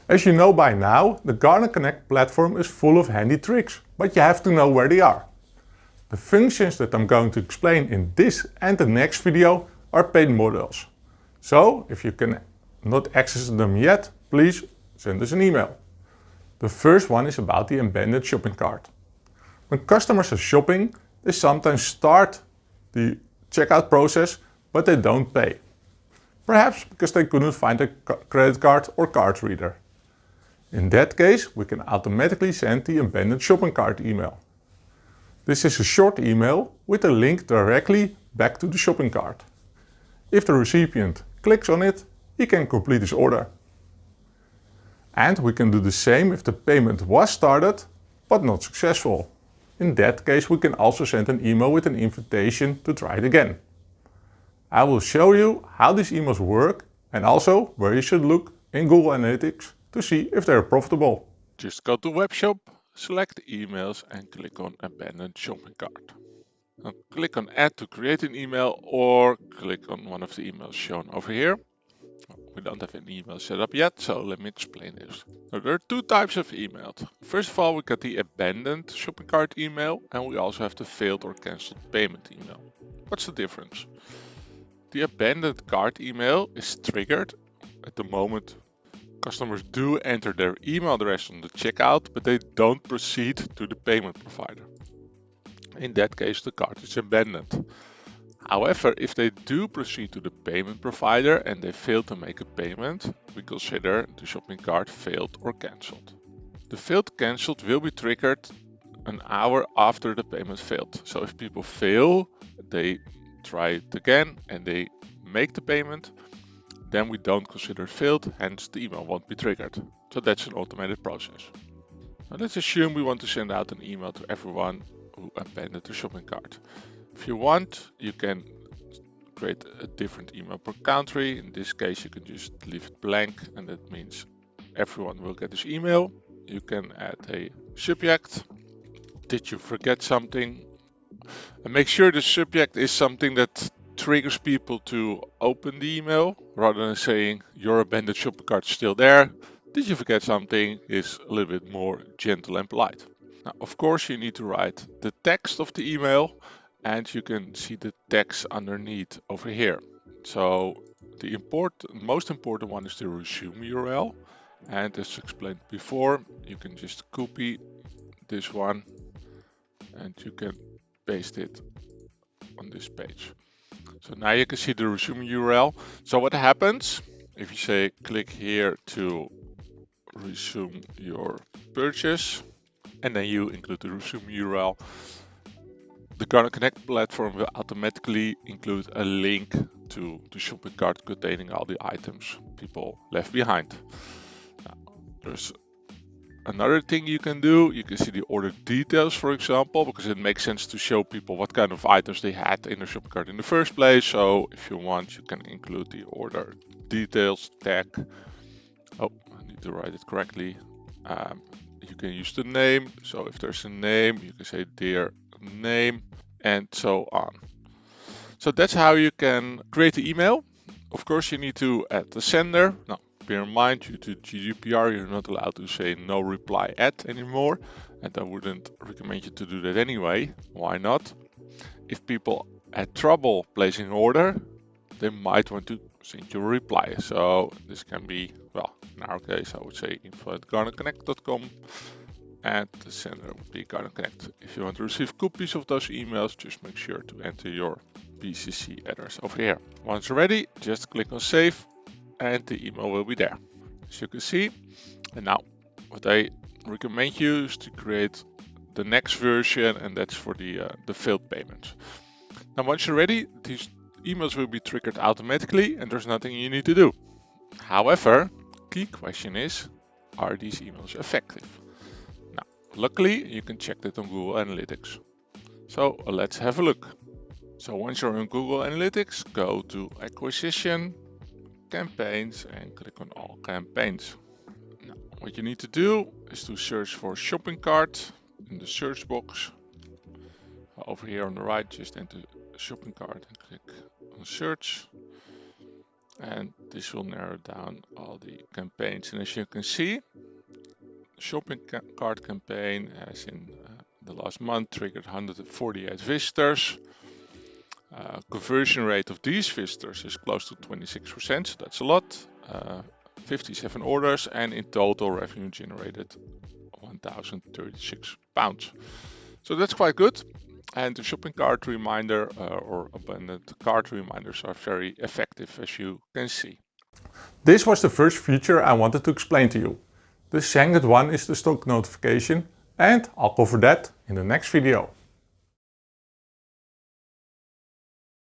As you know by now, the Garden Connect platform is full of handy tricks, but you have to know where they are. The functions that I'm going to explain in this and the next video are paid models. So, if you can not access them yet, please send us an email. The first one is about the abandoned shopping cart. When customers are shopping, they sometimes start the checkout process, but they don't pay. Perhaps because they couldn't find a credit card or card reader. In that case, we can automatically send the abandoned shopping cart email. This is a short email with a link directly back to the shopping cart. If the recipient clicks on it, he can complete his order. And we can do the same if the payment was started, but not successful. In that case, we can also send an email with an invitation to try it again. I will show you how these emails work and also where you should look in Google Analytics to see if they're profitable. Just go to Webshop, select emails and click on Abandoned Shopping Cart. Now click on Add to create an email or click on one of the emails shown over here. We don't have an email set up yet, so let me explain this. Now, there are two types of emails. First of all, we got the abandoned shopping cart email and we also have the failed or cancelled payment email. What's the difference? The abandoned cart email is triggered at the moment customers do enter their email address on the checkout, but they don't proceed to the payment provider. In that case, the cart is abandoned. However, if they do proceed to the payment provider and they fail to make a payment, we consider the shopping cart failed or cancelled. The failed cancelled will be triggered an hour after the payment failed. So if people fail, they try it again and they make the payment, then we don't consider it failed, hence the email won't be triggered. So that's an automated process. Now let's assume we want to send out an email to everyone who abandoned the shopping cart. If you want, you can create a different email per country. In this case, you can just leave it blank and that means everyone will get this email. You can add a subject. Did you forget something? And make sure the subject is something that triggers people to open the email rather than saying your abandoned shopping cart is still there. Did you forget something is a little bit more gentle and polite. Now, of course, you need to write the text of the email and you can see the text underneath over here. So the most important one is the resume URL. And as explained before, you can just copy this one and you can paste it on this page. So now you can see the resume URL. So what happens if you say click here to resume your purchase and then you include the resume URL, the Garden Connect platform will automatically include a link to the shopping cart containing all the items people left behind. Now, there's another thing you can do. You can see the order details, for example, because it makes sense to show people what kind of items they had in their shopping cart in the first place. So if you want, you can include the order details tag. Oh, I need to write it correctly. You can use the name. So if there's a name, you can say dear name and so on. So that's how you can create the email. Of course, you need to add the sender. Now, bear in mind, due to GDPR, you're not allowed to say no reply at anymore. And I wouldn't recommend you to do that anyway. Why not? If people had trouble placing an order, they might want to send you a reply. So this can be, well, in our case, I would say info@gardenconnect.com and the sender would be Garden Connect. If you want to receive copies of those emails, just make sure to enter your PCC address over here. Once ready, just click on save and the email will be there. As you can see, and now what I recommend you is to create the next version, and that's for the failed payments. Now once you're ready, these emails will be triggered automatically and there's nothing you need to do. However, key question is, are these emails effective? Now, luckily you can check that on Google Analytics. So let's have a look. So once you're on Google Analytics, go to Acquisition, Campaigns and click on All Campaigns. Now, what you need to do is to search for shopping cart in the search box. Over here on the right, just enter shopping cart and click on search. And this will narrow down all the campaigns. And as you can see, the shopping cart campaign has in the last month triggered 148 visitors. Conversion rate of these visitors is close to 26%, so that's a lot. 57 orders, and in total revenue generated £1,036. So that's quite good. And the shopping cart reminder or abandoned cart reminders are very effective, as you can see. This was the first feature I wanted to explain to you. The second one is the stock notification, and I'll cover that in the next video.